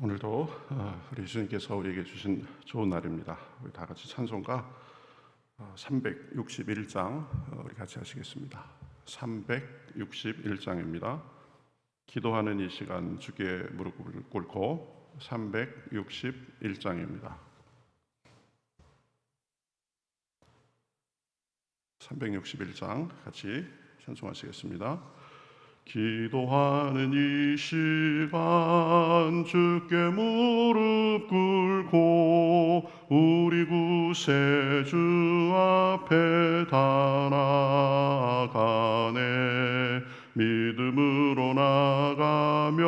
오늘도 우리 주님께서 우리에게 주신 좋은 날입니다. 우리 다 같이 찬송가 361장 우리 같이 하시겠습니다. 361장입니다. 기도하는 이 시간 주께 무릎을 꿇고 361장입니다. 361장 같이 찬송하시겠습니다. 기도하는 이 시간 주께 무릎 꿇고 우리 구세주 앞에 나아가네. 믿음으로 나가면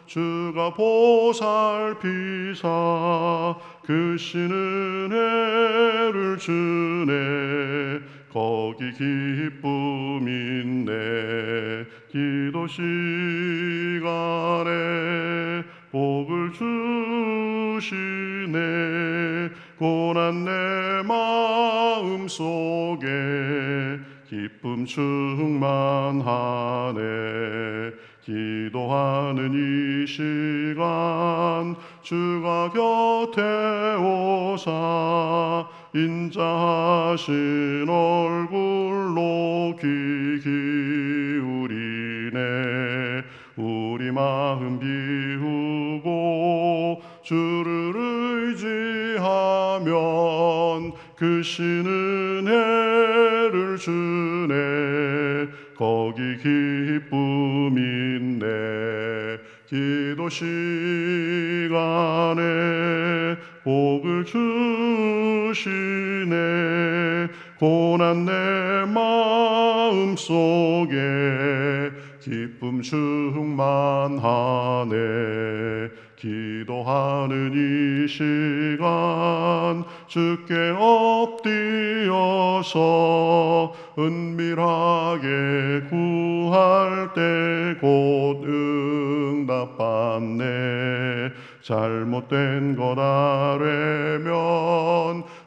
주가 보살피사 크신 은혜를 주네. 거기 기쁨 있네. 기도 시간에 복을 주시네. 고난 내 마음 속에 기쁨 충만하네. 기도하는 이 시간 주가 곁에 오사 인자하신 얼굴로 귀 기울이네. 우리 마음 비우고 주를 의지하면 크신 은혜를 주네. 거기 기쁨 있네. 기도 시간에 복을 주시네. 고난 내 마음 속에 기쁨 충만하네. 기도하는 이 시간 주께 엎드려서 은밀하게 구할 때 곧 응답받네. 잘못된 것 아뢰면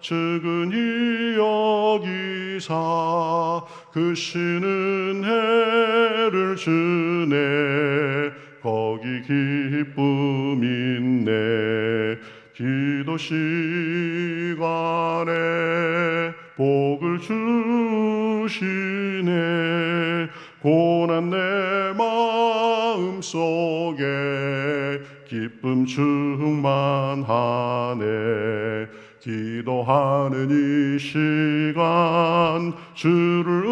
측은히 여기사 크신 은혜를 주네. 거기 기쁨 있네. 기도 시간에 복을 주시네. 고난 내 마음 속에 기쁨 충만하네. 기도하는 이 시간 주를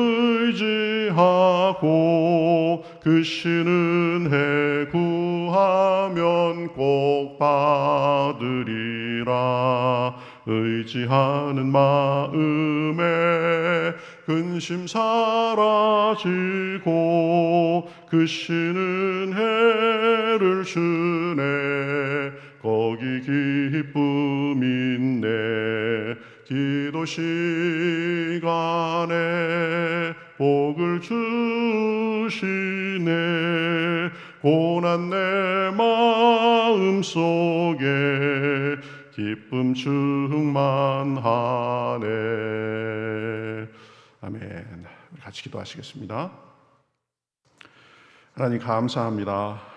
의지하고 크신 은혜 구하면 꼭 받으리라. 의지하는 마음에 근심 사라지고 크신 은혜를 주네. 거기 기쁨 있네. 기도 시간에 복을 주시네. 고난 내 마음 속에 기쁨 충만하네. 아멘. 같이 기도하시겠습니다. 하나님 감사합니다.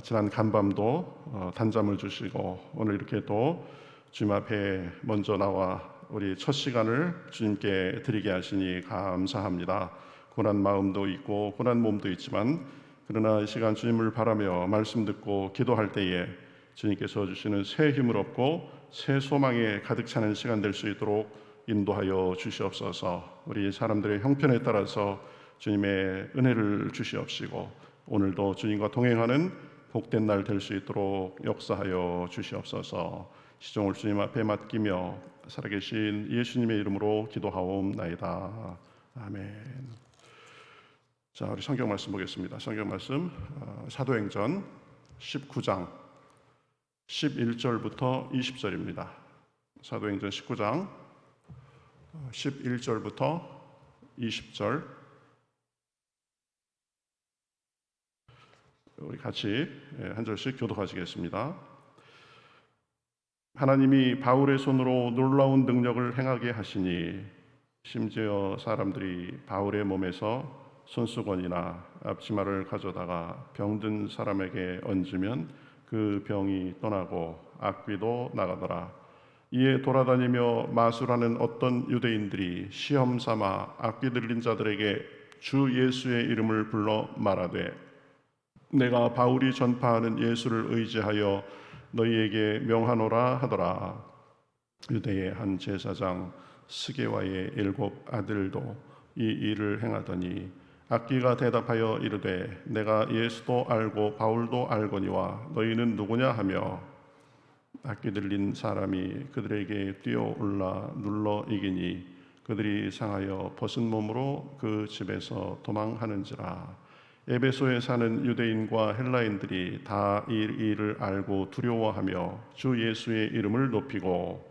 지난 간밤도 단잠을 주시고 오늘 이렇게 또 주님 앞에 먼저 나와 우리 첫 시간을 주님께 드리게 하시니 감사합니다. 고난 마음도 있고 고난 몸도 있지만 그러나 이 시간 주님을 바라며 말씀 듣고 기도할 때에 주님께서 주시는 새 힘을 얻고 새 소망에 가득 차는 시간 될 수 있도록 인도하여 주시옵소서. 우리 사람들의 형편에 따라서 주님의 은혜를 주시옵시고 오늘도 주님과 동행하는 복된 날 될 수 있도록 역사하여 주시옵소서. 시종을 주님 앞에 맡기며 살아계신 예수님의 이름으로 기도하옵나이다. 아멘. 자, 우리 성경 말씀 보겠습니다. 성경 말씀 사도행전 19장 11절부터 20절입니다. 사도행전 19장 11절부터 20절 우리 같이 한 절씩 교독하시겠습니다. 하나님이 바울의 손으로 놀라운 능력을 행하게 하시니 심지어 사람들이 바울의 몸에서 손수건이나 앞치마를 가져다가 병든 사람에게 얹으면 그 병이 떠나고 악귀도 나가더라. 이에 돌아다니며 마술하는 어떤 유대인들이 시험 삼아 악귀 들린 자들에게 주 예수의 이름을 불러 말하되 내가 바울이 전파하는 예수를 의지하여 너희에게 명하노라 하더라. 유대의 한 제사장 스게와의 7 아들도 이 일을 행하더니 악귀가 대답하여 이르되 내가 예수도 알고 바울도 알거니와 너희는 누구냐 하며 악귀 들린 사람이 그들에게 뛰어올라 눌러 이기니 그들이 상하여 벗은 몸으로 그 집에서 도망하는지라. 에베소에 사는 유대인과 헬라인들이 다 이 일을 알고 두려워하며 주 예수의 이름을 높이고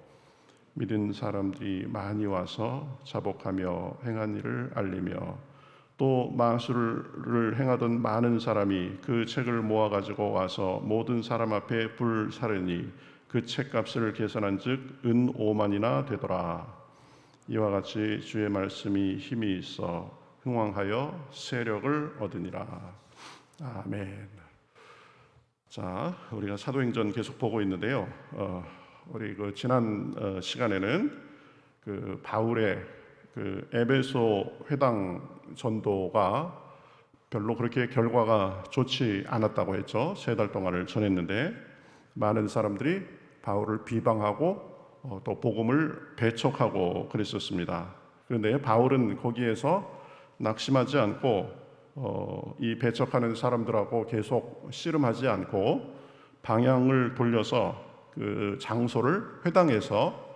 믿은 사람들이 많이 와서 자복하며 행한 일을 알리며 또 마술을 행하던 많은 사람이 그 책을 모아 가지고 와서 모든 사람 앞에 불사르니 그 책값을 계산한즉 은 5만이나 되더라. 이와 같이 주의 말씀이 힘이 있어 흥왕하여 세력을 얻으니라. 아멘. 자, 우리가 사도행전 계속 보고 있는데요. 우리 그 지난 시간에는 그 바울의 그 에베소 회당 전도가 별로 그렇게 결과가 좋지 않았다고 했죠. 3달 동안을 전했는데 많은 사람들이 바울을 비방하고 또 복음을 배척하고 그랬었습니다. 그런데 바울은 거기에서 낙심하지 않고 이 배척하는 사람들하고 계속 씨름하지 않고 방향을 돌려서 그 장소를 회당에서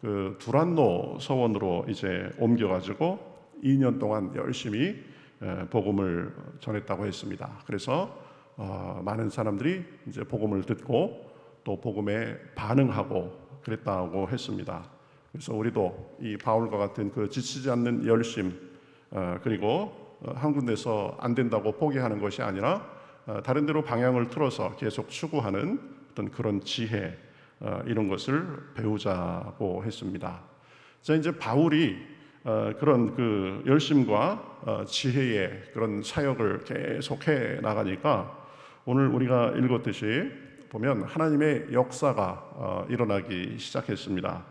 그 두란노 서원으로 이제 옮겨가지고 2년 동안 열심히 복음을 전했다고 했습니다. 그래서 많은 사람들이 이제 복음을 듣고 또 복음에 반응하고 그랬다고 했습니다. 그래서 우리도 이 바울과 같은 그 지치지 않는 열심 그리고 한 군데서 안 된다고 포기하는 것이 아니라 다른 데로 방향을 틀어서 계속 추구하는 어떤 그런 지혜 이런 것을 배우자고 했습니다. 자, 이제 바울이 그런 그 열심과 지혜의 그런 사역을 계속해 나가니까 오늘 우리가 읽었듯이 보면 하나님의 역사가 일어나기 시작했습니다.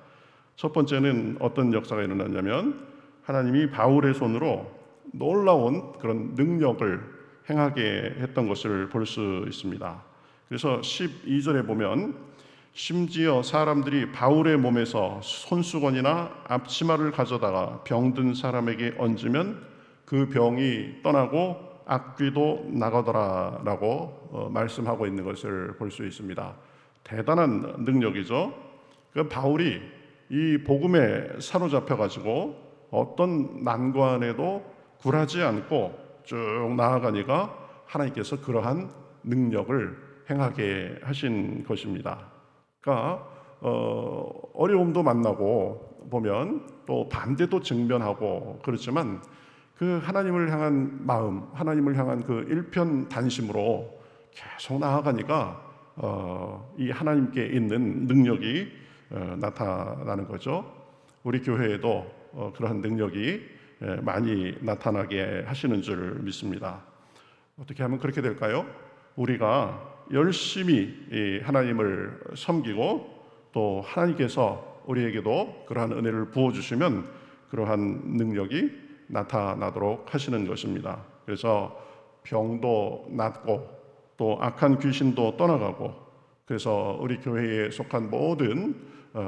첫 번째는 어떤 역사가 일어났냐면 하나님이 바울의 손으로 놀라운 그런 능력을 행하게 했던 것을 볼 수 있습니다. 그래서 12절에 보면 심지어 사람들이 바울의 몸에서 손수건이나 앞치마를 가져다가 병든 사람에게 얹으면 그 병이 떠나고 악귀도 나가더라라고 말씀하고 있는 것을 볼 수 있습니다. 대단한 능력이죠. 그 바울이 이 복음에 사로잡혀 가지고 어떤 난관에도 굴하지 않고 쭉 나아가니까 하나님께서 그러한 능력을 행하게 하신 것입니다. 그러니까 어려움도 만나고 보면 또 반대도 직면하고 그렇지만 그 하나님을 향한 마음, 하나님을 향한 그 일편단심으로 계속 나아가니까 이 하나님께 있는 능력이 나타나는 거죠. 우리 교회에도 그러한 능력이 많이 나타나게 하시는 줄 믿습니다. 어떻게 하면 그렇게 될까요? 우리가 열심히 하나님을 섬기고 또 하나님께서 우리에게도 그러한 은혜를 부어주시면 그러한 능력이 나타나도록 하시는 것입니다. 그래서 병도 낫고 또 악한 귀신도 떠나가고 그래서 우리 교회에 속한 모든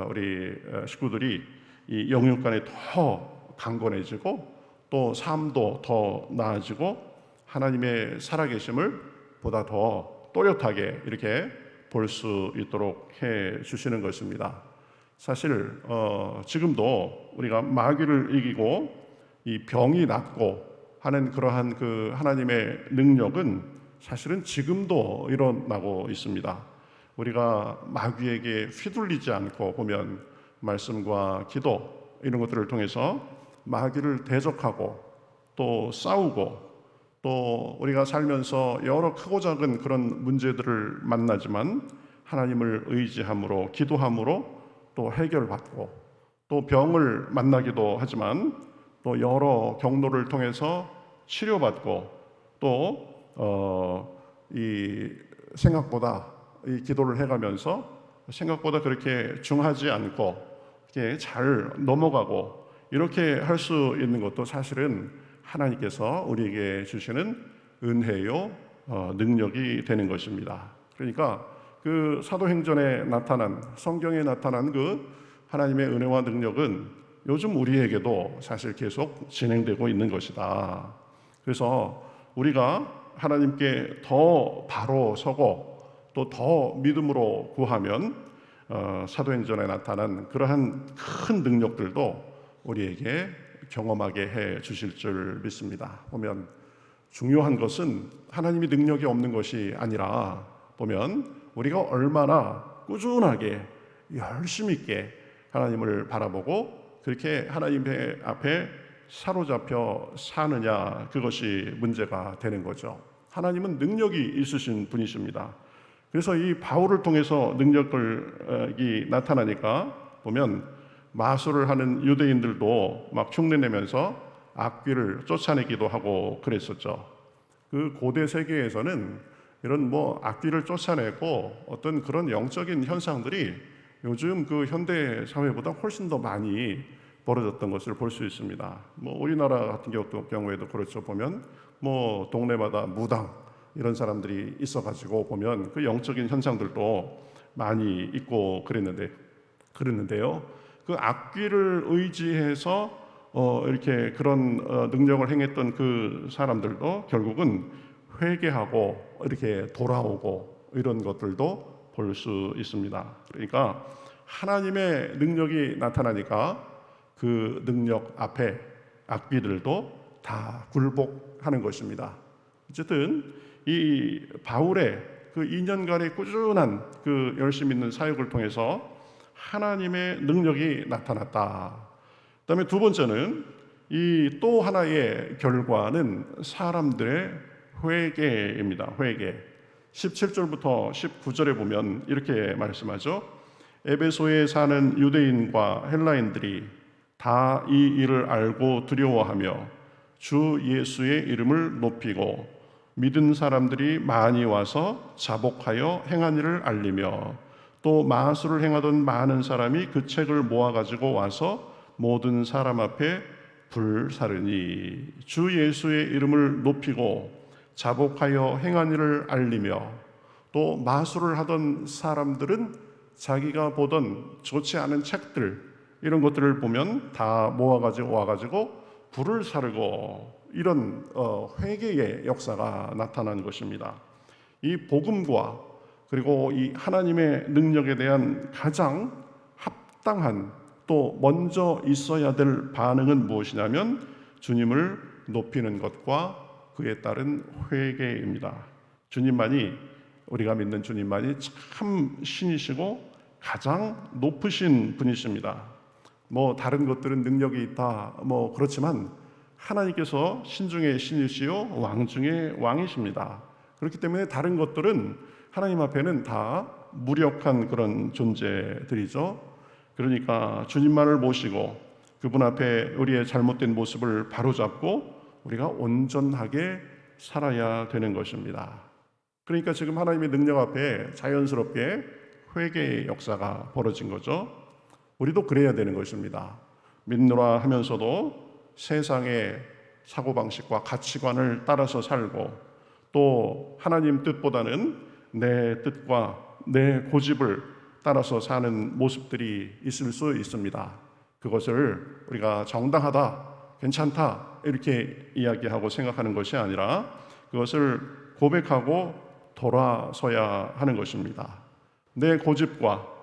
우리 식구들이 이 영육간에 더 강건해지고 또 삶도 더 나아지고 하나님의 살아계심을 보다 더 또렷하게 이렇게 볼 수 있도록 해 주시는 것입니다. 사실 지금도 우리가 마귀를 이기고 이 병이 낫고 하는 그러한 그 하나님의 능력은 사실은 지금도 일어나고 있습니다. 우리가 마귀에게 휘둘리지 않고 보면 말씀과 기도 이런 것들을 통해서 마귀를 대적하고 또 싸우고 또 우리가 살면서 여러 크고 작은 그런 문제들을 만나지만 하나님을 의지함으로 기도함으로 또 해결받고 또 병을 만나기도 하지만 또 여러 경로를 통해서 치료받고 또 이 생각보다 이 기도를 해가면서 생각보다 그렇게 중하지 않고 이렇게 잘 넘어가고 이렇게 할 수 있는 것도 사실은 하나님께서 우리에게 주시는 은혜요 능력이 되는 것입니다. 그러니까 그 사도행전에 나타난, 성경에 나타난 그 하나님의 은혜와 능력은 요즘 우리에게도 사실 계속 진행되고 있는 것이다. 그래서 우리가 하나님께 더 바로 서고 또 더 믿음으로 구하면 사도행전에 나타난 그러한 큰 능력들도 우리에게 경험하게 해 주실 줄 믿습니다. 보면 중요한 것은 하나님이 능력이 없는 것이 아니라 보면 우리가 얼마나 꾸준하게 열심히 있게 하나님을 바라보고 그렇게 하나님의 앞에 사로잡혀 사느냐, 그것이 문제가 되는 거죠. 하나님은 능력이 있으신 분이십니다. 그래서 이 바울을 통해서 능력이 나타나니까 보면 마술을 하는 유대인들도 막 흉내내면서 악귀를 쫓아내기도 하고 그랬었죠. 그 고대 세계에서는 이런 악귀를 쫓아내고 어떤 그런 영적인 현상들이 요즘 그 현대 사회보다 훨씬 더 많이 벌어졌던 것을 볼 수 있습니다. 우리나라 같은 경우에도 그렇죠. 보면 동네마다 무당 이런 사람들이 있어가지고 보면 그 영적인 현상들도 많이 있고 그랬는데요. 그 악귀를 의지해서 이렇게 그런 능력을 행했던 그 사람들도 결국은 회개하고 이렇게 돌아오고 이런 것들도 볼 수 있습니다. 그러니까 하나님의 능력이 나타나니까 그 능력 앞에 악귀들도 다 굴복하는 것입니다. 어쨌든 이 바울의 그 2년간의 꾸준한 그 열심 있는 사역을 통해서 하나님의 능력이 나타났다. 그다음에 두 번째는 이 또 하나의 결과는 사람들의 회개입니다. 회개. 17절부터 19절에 보면 이렇게 말씀하죠. 에베소에 사는 유대인과 헬라인들이 다 이 일을 알고 두려워하며 주 예수의 이름을 높이고 믿은 사람들이 많이 와서 자복하여 행한 일을 알리며 또 마술을 행하던 많은 사람이 그 책을 모아가지고 와서 모든 사람 앞에 불사르니 주 예수의 이름을 높이고 자복하여 행한 일을 알리며 또 마술을 하던 사람들은 자기가 보던 좋지 않은 책들 이런 것들을 보면 다 모아가지고 와가지고 불을 사르고 이런 회개의 역사가 나타난 것입니다. 이 복음과 그리고 이 하나님의 능력에 대한 가장 합당한 또 먼저 있어야 될 반응은 무엇이냐면 주님을 높이는 것과 그에 따른 회개입니다. 주님만이, 우리가 믿는 주님만이 참 신이시고 가장 높으신 분이십니다. 다른 것들은 능력이 있다 그렇지만 하나님께서 신 중에 신이시요 왕 중에 왕이십니다. 그렇기 때문에 다른 것들은 하나님 앞에는 다 무력한 그런 존재들이죠. 그러니까 주님만을 모시고 그분 앞에 우리의 잘못된 모습을 바로잡고 우리가 온전하게 살아야 되는 것입니다. 그러니까 지금 하나님의 능력 앞에 자연스럽게 회개의 역사가 벌어진 거죠. 우리도 그래야 되는 것입니다. 믿노라 하면서도 세상의 사고방식과 가치관을 따라서 살고 또 하나님 뜻보다는 내 뜻과 내 고집을 따라서 사는 모습들이 있을 수 있습니다. 그것을 우리가 정당하다, 괜찮다 이렇게 이야기하고 생각하는 것이 아니라 그것을 고백하고 돌아서야 하는 것입니다. 내 고집과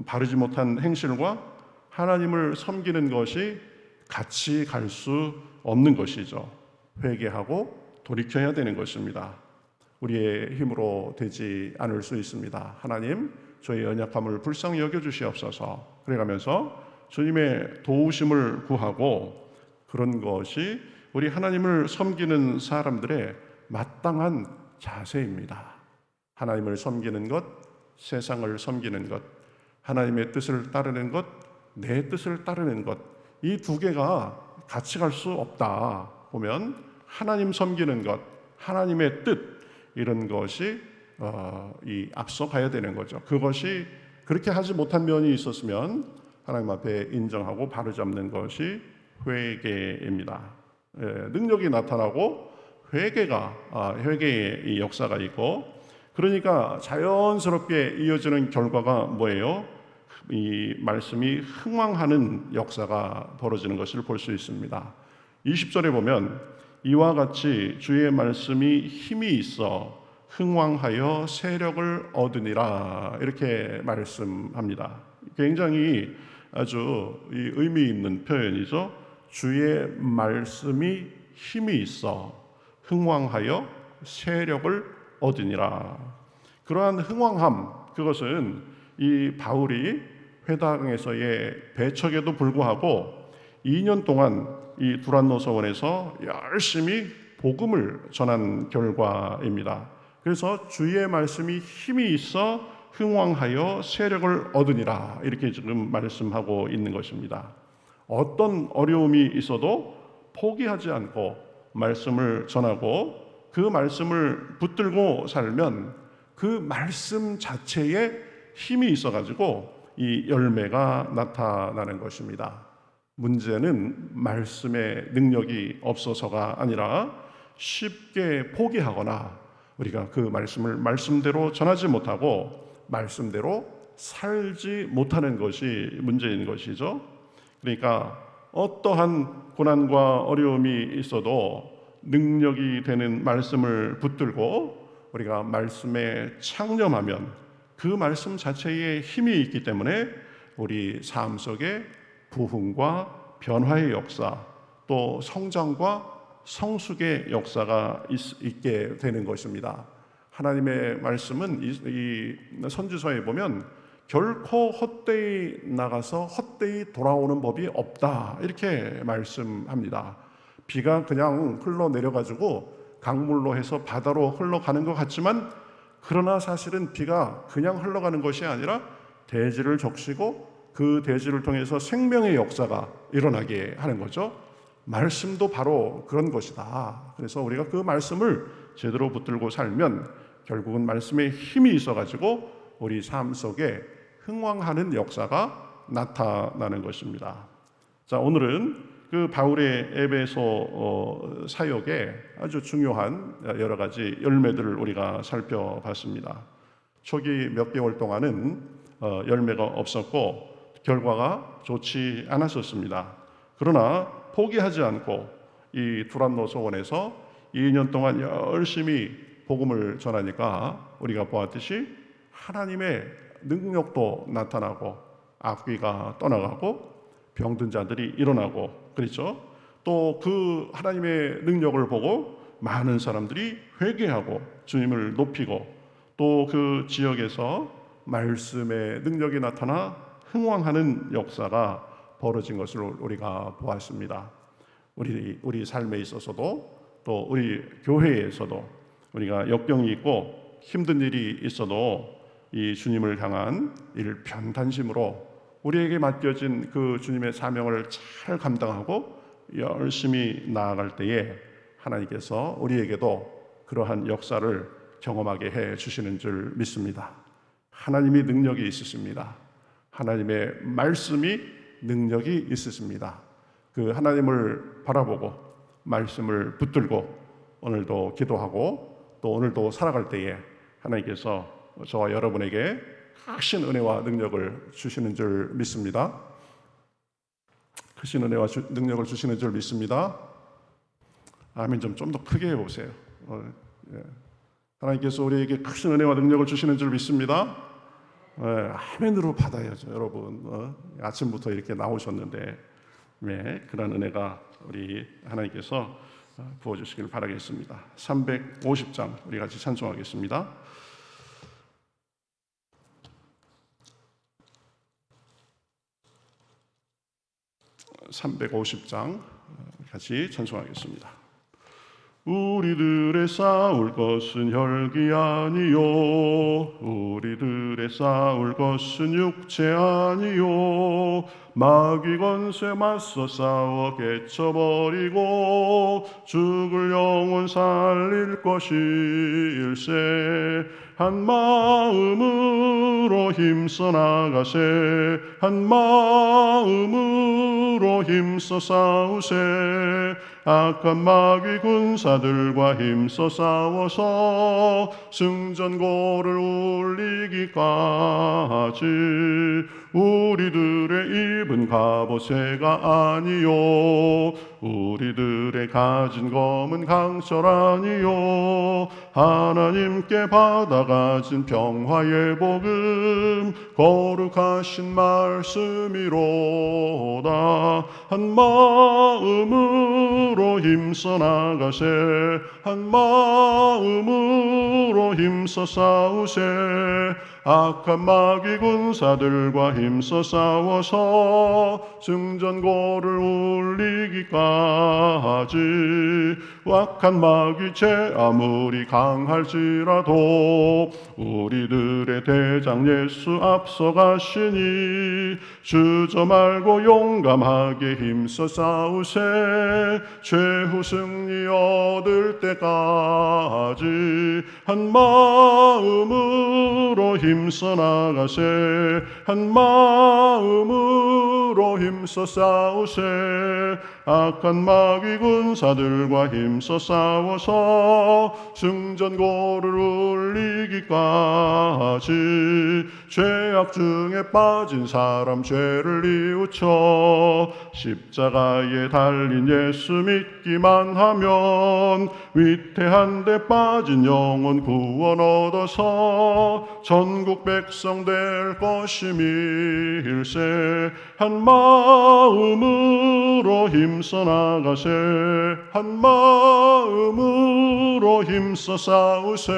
바르지 못한 행실과 하나님을 섬기는 것이 같이 갈 수 없는 것이죠. 회개하고 돌이켜야 되는 것입니다. 우리의 힘으로 되지 않을 수 있습니다. 하나님, 저의 연약함을 불쌍히 여겨주시옵소서. 그래가면서 주님의 도우심을 구하고 그런 것이 우리 하나님을 섬기는 사람들의 마땅한 자세입니다. 하나님을 섬기는 것, 세상을 섬기는 것, 하나님의 뜻을 따르는 것, 내 뜻을 따르는 것, 이 두 개가 같이 갈 수 없다 보면 하나님 섬기는 것, 하나님의 뜻 이런 것이 이 앞서 가야 되는 거죠. 그것이 그렇게 하지 못한 면이 있었으면 하나님 앞에 인정하고 바로잡는 것이 회개입니다. 능력이 나타나고 회개의 이 역사가 있고, 그러니까 자연스럽게 이어지는 결과가 뭐예요? 이 말씀이 흥왕하는 역사가 벌어지는 것을 볼 수 있습니다. 20절에 보면 이와 같이 주의 말씀이 힘이 있어 흥왕하여 세력을 얻으니라, 이렇게 말씀합니다. 굉장히 아주 이 의미 있는 표현이죠. 주의 말씀이 힘이 있어 흥왕하여 세력을 얻으니라. 그러한 흥왕함, 그것은 이 바울이 회당에서의 배척에도 불구하고 2년 동안 이 두란노 서원에서 열심히 복음을 전한 결과입니다. 그래서 주의 말씀이 힘이 있어 흥왕하여 세력을 얻으니라, 이렇게 지금 말씀하고 있는 것입니다. 어떤 어려움이 있어도 포기하지 않고 말씀을 전하고 그 말씀을 붙들고 살면 그 말씀 자체에 힘이 있어가지고 이 열매가 나타나는 것입니다. 문제는 말씀의 능력이 없어서가 아니라 쉽게 포기하거나 우리가 그 말씀을 말씀대로 전하지 못하고 말씀대로 살지 못하는 것이 문제인 것이죠. 그러니까 어떠한 고난과 어려움이 있어도 능력이 되는 말씀을 붙들고 우리가 말씀에 창념하면 그 말씀 자체에 힘이 있기 때문에 우리 삶 속에 부흥과 변화의 역사, 또 성장과 성숙의 역사가 있게 되는 것입니다. 하나님의 말씀은 이 선지서에 보면 결코 헛되이 나가서 헛되이 돌아오는 법이 없다, 이렇게 말씀합니다. 비가 그냥 흘러내려가지고 강물로 해서 바다로 흘러가는 것 같지만, 그러나 사실은 비가 그냥 흘러가는 것이 아니라 대지를 적시고 그 대지를 통해서 생명의 역사가 일어나게 하는 거죠. 말씀도 바로 그런 것이다. 그래서 우리가 그 말씀을 제대로 붙들고 살면 결국은 말씀에 힘이 있어가지고 우리 삶 속에 흥왕하는 역사가 나타나는 것입니다. 자, 오늘은 그 바울의 에베소 사역에 아주 중요한 여러 가지 열매들을 우리가 살펴봤습니다. 초기 몇 개월 동안은 열매가 없었고 결과가 좋지 않았었습니다. 그러나 포기하지 않고 이 두란노 소원에서 2년 동안 열심히 복음을 전하니까 우리가 보았듯이 하나님의 능력도 나타나고 악귀가 떠나가고 병든 자들이 일어나고 그렇죠. 또 그 하나님의 능력을 보고 많은 사람들이 회개하고 주님을 높이고 또 그 지역에서 말씀의 능력이 나타나 흥왕하는 역사가 벌어진 것을 우리가 보았습니다. 우리 삶에 있어서도 또 우리 교회에서도 우리가 역경이 있고 힘든 일이 있어도 이 주님을 향한 일편단심으로 우리에게 맡겨진 그 주님의 사명을 잘 감당하고 열심히 나아갈 때에 하나님께서 우리에게도 그러한 역사를 경험하게 해 주시는 줄 믿습니다. 하나님이 능력이 있으십니다. 하나님의 말씀이 능력이 있으십니다. 그 하나님을 바라보고 말씀을 붙들고 오늘도 기도하고 또 오늘도 살아갈 때에 하나님께서 저와 여러분에게 크신 은혜와 능력을 주시는 줄 믿습니다. 크신 은혜와 능력을 주시는 줄 믿습니다. 아멘. 좀 더 크게 해보세요. 하나님께서 우리에게 크신 은혜와 능력을 주시는 줄 믿습니다. 아멘으로 받아야죠, 여러분. 아침부터 이렇게 나오셨는데 그런 은혜가 우리 하나님께서 부어주시길 바라겠습니다. 350장 우리 같이 찬송하겠습니다. 350장 같이 찬송하겠습니다. 우리들의 싸울 것은 혈기 아니요 우리들의 싸울 것은 육체 아니요 마귀 권세 맞서 싸워 깨쳐버리고 죽을 영혼 살릴 것일세 한 마음으로 힘써 나가세 한 마음으로 힘써 싸우세 악한 마귀 군사들과 힘써 싸워서 승전고를 울리기까지 우리들의 입은 갑옷새가 아니요 우리들의 가진 검은 강철 아니요 하나님께 받아가진 평화의 복음 거룩하신 말씀이로다 한 마음으로 힘써 나가세 한 마음으로 힘써 싸우세 악한 마귀 군사들과 힘써 싸워서 승전고를 울리기까지 악한 마귀체 아무리 강할지라도 우리들의 대장 예수 앞서가시니 주저 말고 용감하게 힘써 싸우세 최후 승리 얻을 때까지 한 마음으로 힘써 나가세 한 마음으로 힘써 싸우세 악한 마귀 군사들과 힘써 싸워서 승전고를 울리기까지 죄악 중에 빠진 사람 죄를 뉘우쳐 십자가에 달린 예수 믿기만 하면 위태한데 빠진 영혼 구원 얻어서 전국 백성 될 것임일세 한 마음으로 힘써 나가세 한 마음으로 힘써 싸우세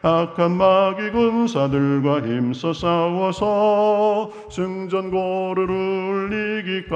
악한 마귀 군사들과 힘써 싸워서 승전고를 울리기까지